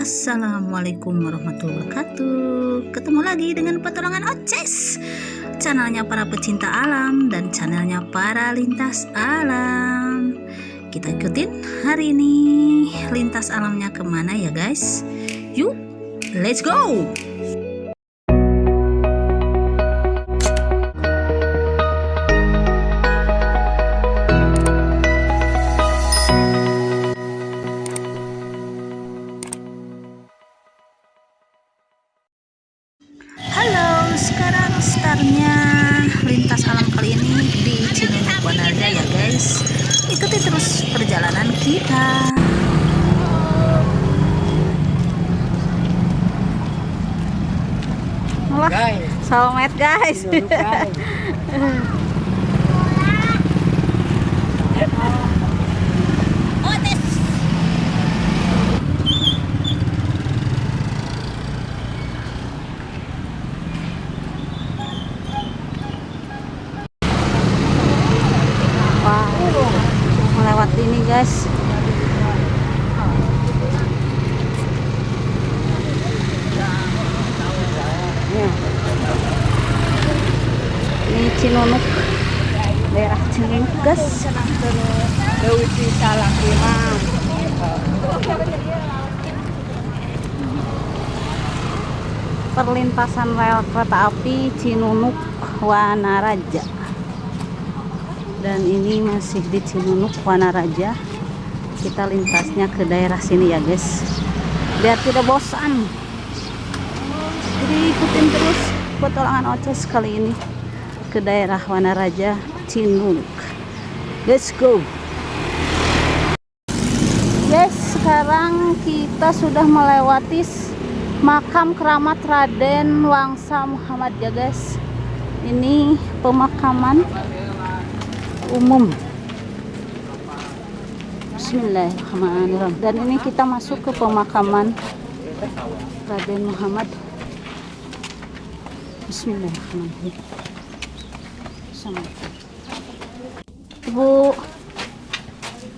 Assalamualaikum warahmatullahi wabarakatuh. Ketemu lagi dengan Petualangan Oces, channelnya para pecinta alam dan channelnya para lintas alam. Kita ikutin hari ini lintas alamnya kemana ya guys. Yuk, let's go. Halo, sekarang startnya lintas alam kali ini di Cinunuk Wanaraja ya guys. Ikuti terus perjalanan kita. Wah, selamat guys. Melewati ini guys, ini Cinunuk, daerah Cinunuk guys. Perlintasan rel kereta api Cinunuk Wanaraja. Dan ini masih di Cinunuk Wanaraja. Kita lintasnya ke daerah sini ya guys, biar tidak bosan. Jadi ikutin terus petualangan Oces kali ini ke daerah Wanaraja Cinunuk. Let's go guys. Sekarang kita sudah melewati makam keramat Raden Wangsa Muhammad ya guys. Ini pemakaman umum. Bismillahirrahmanirrahim. Dan ini kita masuk ke pemakaman Raden Muhammad. Bismillahirrahmanirrahim. Ibu,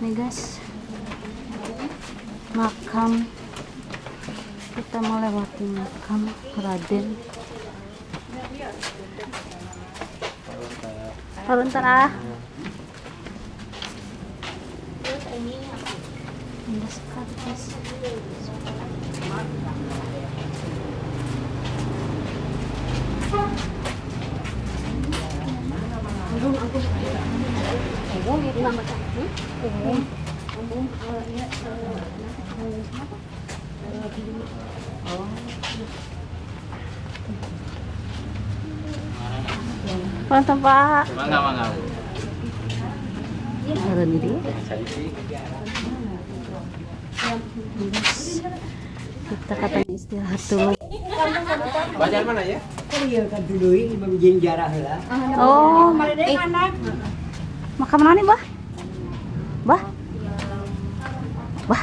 nih guys, makam, kita melewati makam Raden. Paruntan ah. Indah sekali guys. Mantap Pak. Mangga. Ada nih dia. Kita katanya istirahat dulu. Bajar mana ya? Iya kan dulu ini memjin jarah lah. Oh, makam mana nih, Bah? Bah,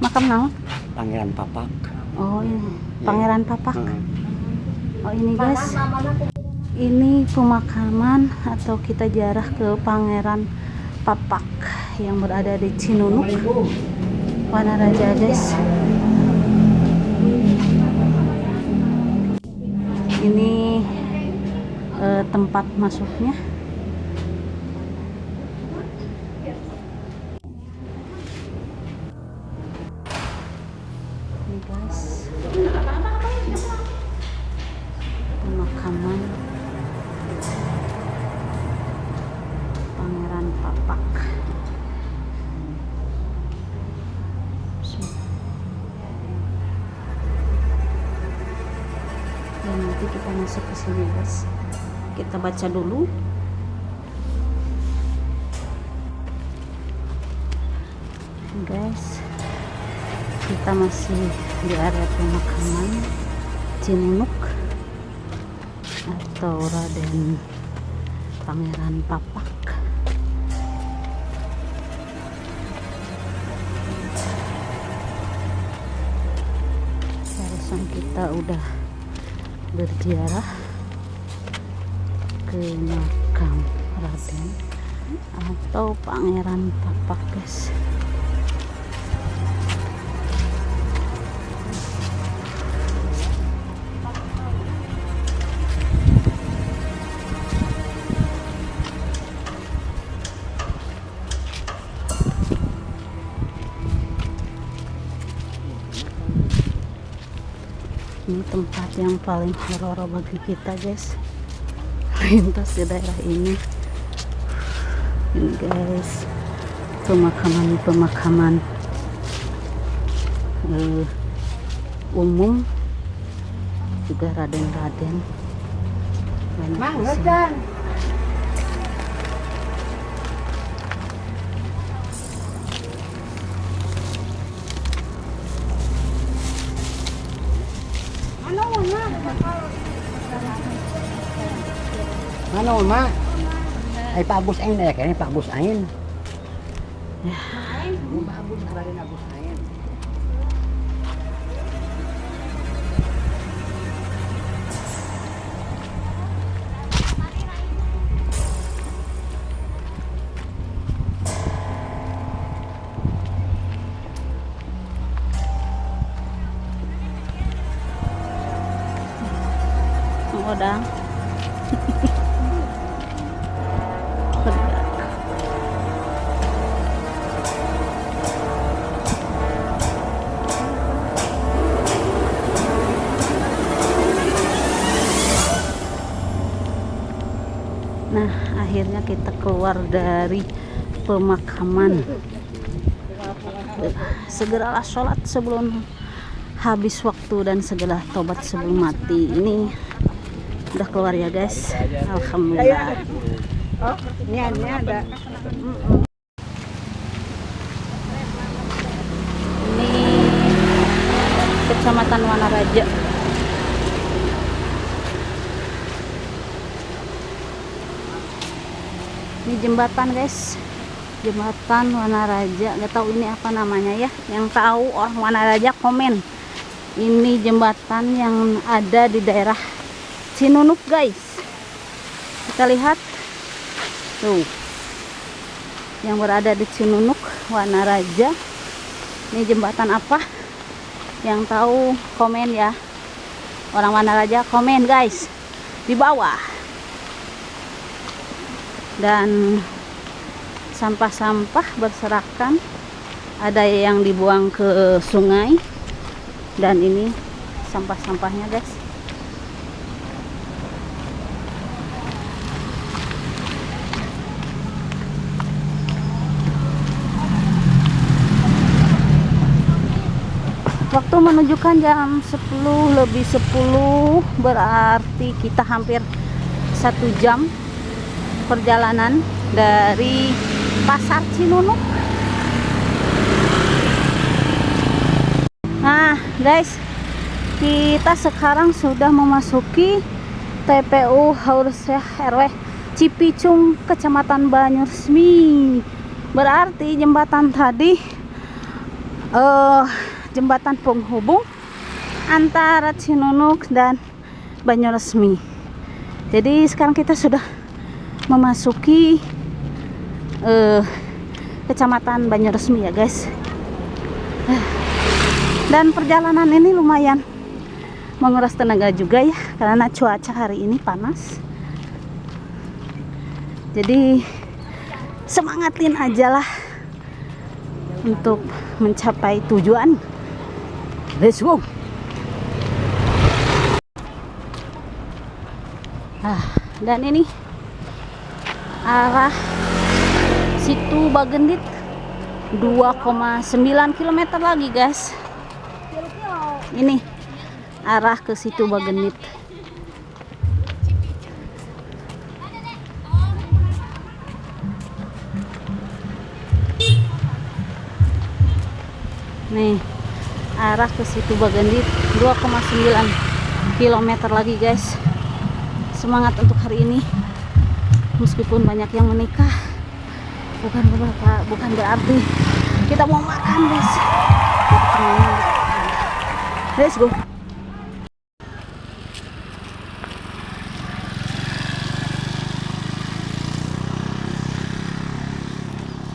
makam naon? Pangeran Papak. Oh, ini Pangeran Papak. Oh, ini guys. Ini pemakaman atau kita ziarah ke Pangeran Papak yang berada di Cinunuk Wanaraja guys. Ini tempat masuknya. Ini guys, pemakaman Pangeran Papak. Dan nanti kita masuk ke sini guys. Kita baca dulu. Guys, kita masih di area pemakaman Cinunuk atau Raden Pangeran Papak. Barusan kita udah berziarah ke makam Raden atau Pangeran Papak guys. Ini tempat yang paling horor bagi kita guys, lintas di daerah ini. Ini guys, pemakaman umum, juga raden-raden banyak di sini. Ano ma? Ay pagus ain na kaya pagus ain. Ya. Pagus na rin pagus ain. Odang. Nah, akhirnya kita keluar dari pemakaman. Segeralah sholat sebelum habis waktu dan segera tobat sebelum mati. Ini udah keluar ya guys, alhamdulillah. Oh, ini ada. Ini Kecamatan Wanaraja. Ini jembatan guys, jembatan Wanaraja. Gak tahu ini apa namanya ya. Yang tahu orang Wanaraja komen. Ini jembatan yang ada di daerah Cinunuk guys. Kita lihat tuh, yang berada di Cinunuk Wanaraja. Ini jembatan apa? Yang tahu komen ya. Orang Wanaraja komen guys di bawah. Dan sampah-sampah berserakan, ada yang dibuang ke sungai, dan ini sampah-sampahnya guys. Waktu menunjukkan jam 10 lebih 10, berarti kita hampir 1 jam perjalanan dari Pasar Cinunuk. Nah guys, kita sekarang sudah memasuki TPU Haurseh RW Cipicung, Kecamatan Banyuresmi. Berarti jembatan tadi jembatan penghubung antara Cinunuk dan Banyuresmi. Jadi sekarang kita sudah memasuki Kecamatan Banyuresmi ya guys. Dan perjalanan ini lumayan menguras tenaga juga ya, karena cuaca hari ini panas. Jadi semangatin aja lah untuk mencapai tujuan. Let's go. Dan ini arah Situ Bagendit 2,9 km lagi guys. Ini arah ke Situ Bagendit. Nih, arah ke Situ Bagendit 2,9 km lagi guys. Semangat untuk hari ini. Meskipun banyak yang menikah, bukan berarti kita mau makan guys. Let's go.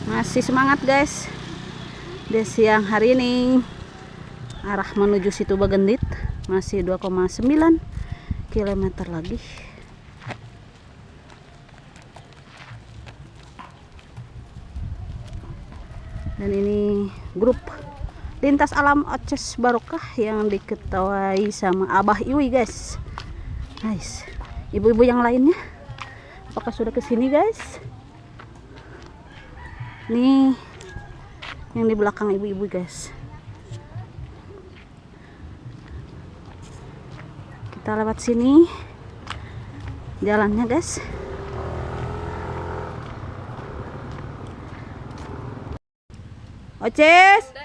Masih semangat guys di siang hari ini. Arah menuju Situ Bagendit masih 2,9 km lagi. Dan ini grup Lintas alam Oces Barokah yang diketuai sama Abah Iwi guys. Guys, ibu-ibu yang lainnya apakah sudah kesini guys? Nih yang di belakang ibu-ibu guys. Kita lewat sini jalannya guys. Oces.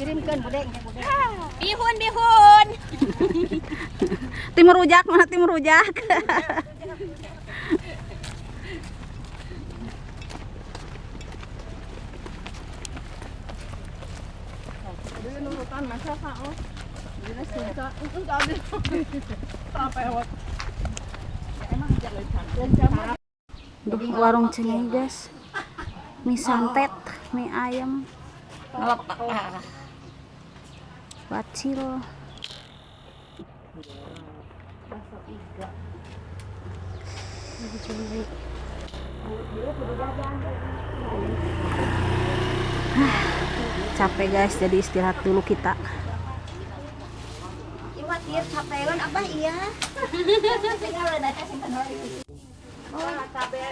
Kirimkan budek. Bihun, bihun. Timur Rujak, mana Timur Rujak? Duh, warung cengeng guys. Mie santet, mie ayam, bacil. Capek guys, jadi istirahat dulu kita. Iwatir capeon abah iya. Tinggal ada simpen dulu. Oh,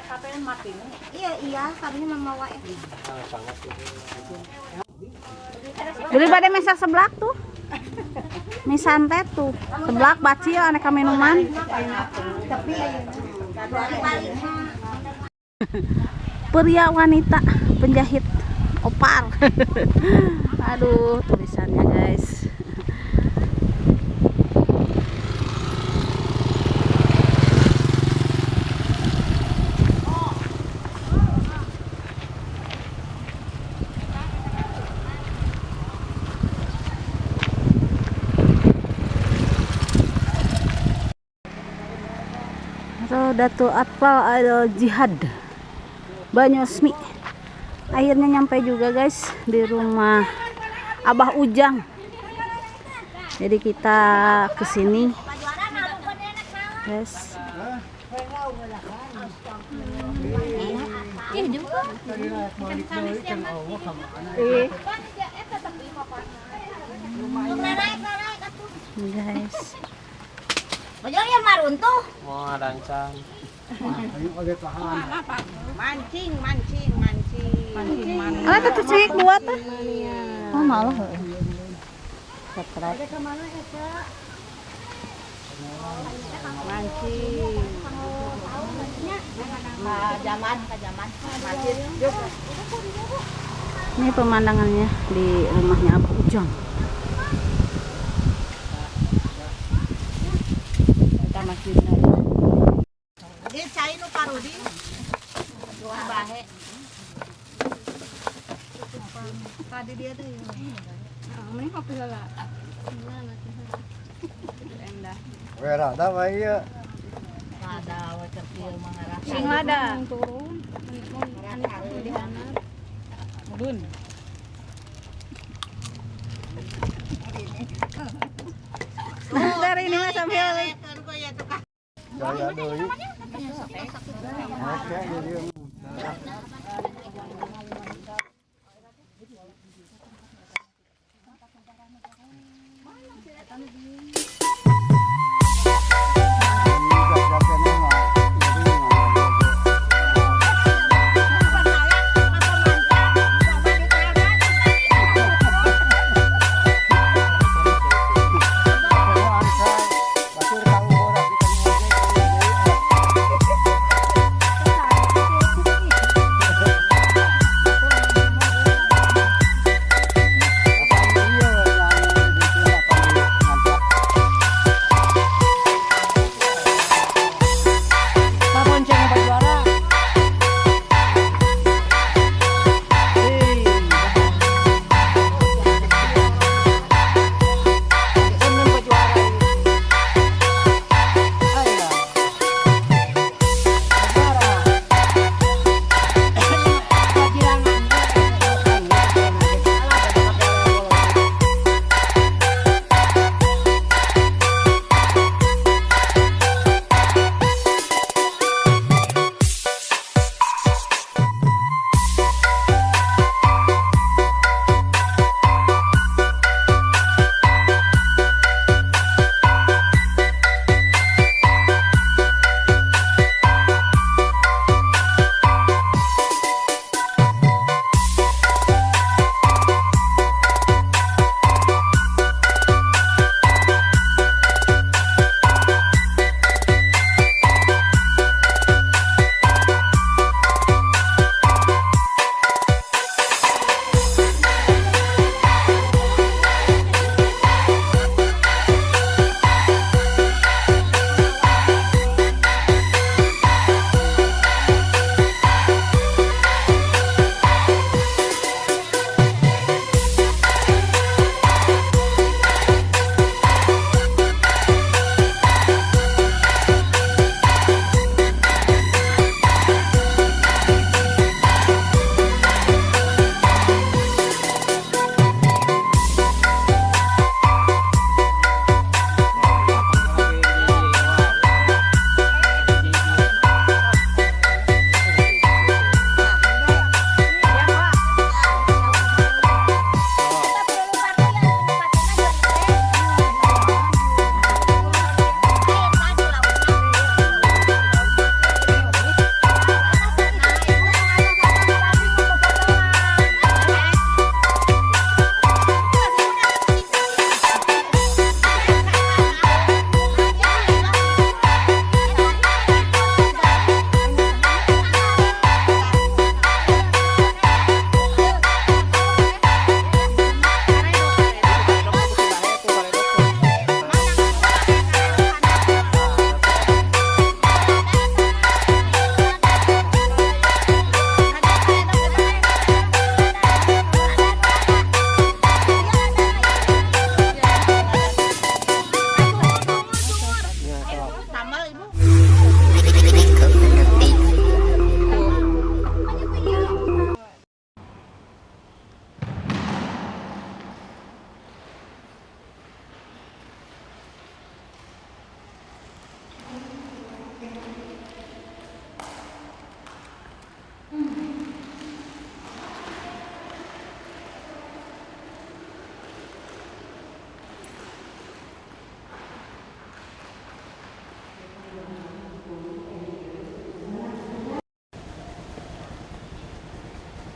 capeon mati. Iya, kami mama wae. Daripada mesak seblak tuh. Mie santet tuh. Seblak bacil aneka minuman. Tapi balik Pria wanita penjahit opar. Aduh, tulisannya guys. Rodatul Atfal Al Jihad Banyuasmi. Akhirnya nyampe juga guys di rumah Abah Ujang. Jadi kita kesini guys. Guys. Bajang ya maruntuh. Wah, rancang. Mancing. Ah, itu cek dua tuh. Oh, malah. Mancing. Kajaman. Masjid. Ini pemandangannya di rumahnya Abah Ujang. Kita masih Dia cai nu parudi. Dua bahe. Tadi dia tuh. Mending kopi heula. Wera, da bae ieu. Ada we kecil mangarah. sing ada. Turun. Di mana? Mudun. Dari ini mah sambil Jaya deui. Oke, jadi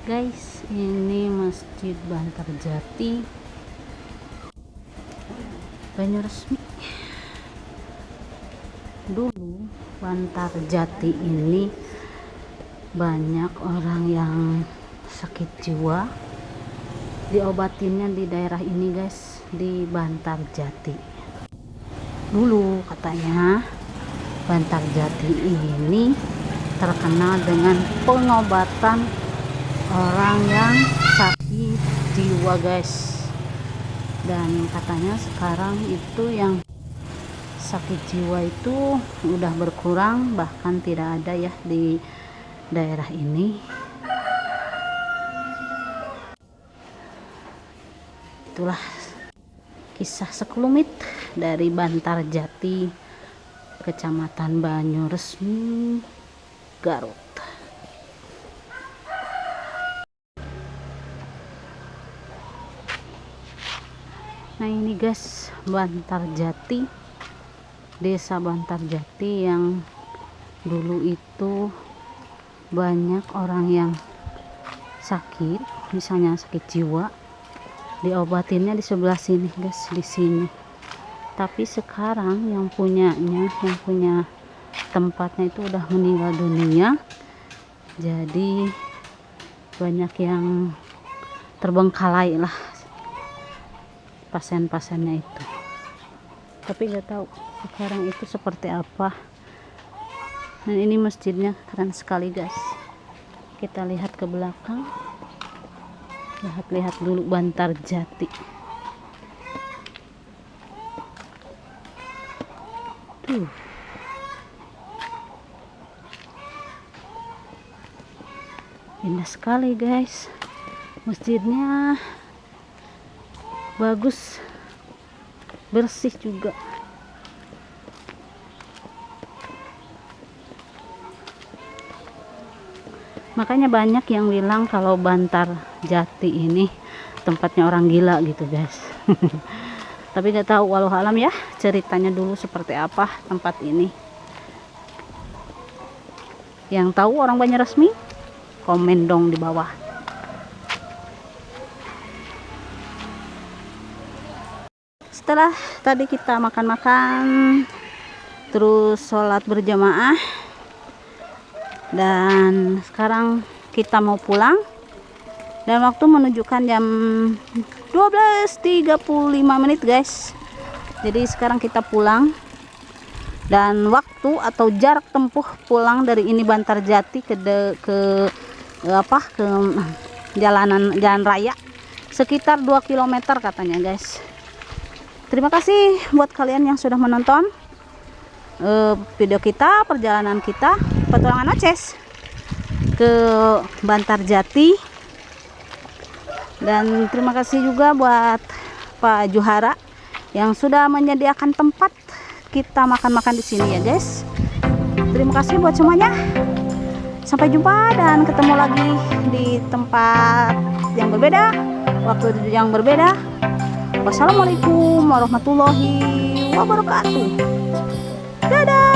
Guys, ini Masjid Bantarjati Banyuresmi. Dulu Bantarjati ini banyak orang yang sakit jiwa, diobatinnya di daerah ini guys, di Bantarjati. Dulu katanya Bantarjati ini terkenal dengan pengobatan orang yang sakit jiwa guys, dan katanya sekarang itu yang sakit jiwa itu udah berkurang, bahkan tidak ada ya di daerah ini. Itulah kisah sekelumit dari Bantarjati, Kecamatan Banyuresmi, Garut. Nah ini guys, Bantarjati, desa Bantarjati yang dulu itu banyak orang yang sakit, misalnya sakit jiwa, diobatinnya di sebelah sini guys, di sini. Tapi sekarang yang punya tempatnya itu udah meninggal dunia, jadi banyak yang terbengkalai lah pasien-pasiennya itu. Tapi nggak tahu sekarang itu seperti apa. Dan ini masjidnya keren sekali guys. Kita lihat ke belakang, lihat dulu Bantarjati. Tuh, indah sekali guys, masjidnya bagus, bersih juga. Makanya banyak yang bilang kalau Bantarjati ini tempatnya orang gila gitu guys. Tapi gak tahu, walau alam ya, ceritanya dulu seperti apa tempat ini. Yang tahu orang Banyuresmi, komen dong di bawah. Setelah tadi kita makan-makan, terus sholat berjamaah, dan sekarang kita mau pulang, dan waktu menunjukkan jam 12.35 guys. Jadi sekarang kita pulang, dan waktu atau jarak tempuh pulang dari ini Bantarjati ke jalan raya sekitar 2 km katanya guys. Terima kasih buat kalian yang sudah menonton video kita, perjalanan kita petualangan Oces ke Bantarjati. Dan terima kasih juga buat Pak Juhara yang sudah menyediakan tempat kita makan-makan di sini ya guys. Terima kasih buat semuanya. Sampai jumpa dan ketemu lagi di tempat yang berbeda, waktu yang berbeda. Wassalamualaikum warahmatullahi wabarakatuh. Dadah.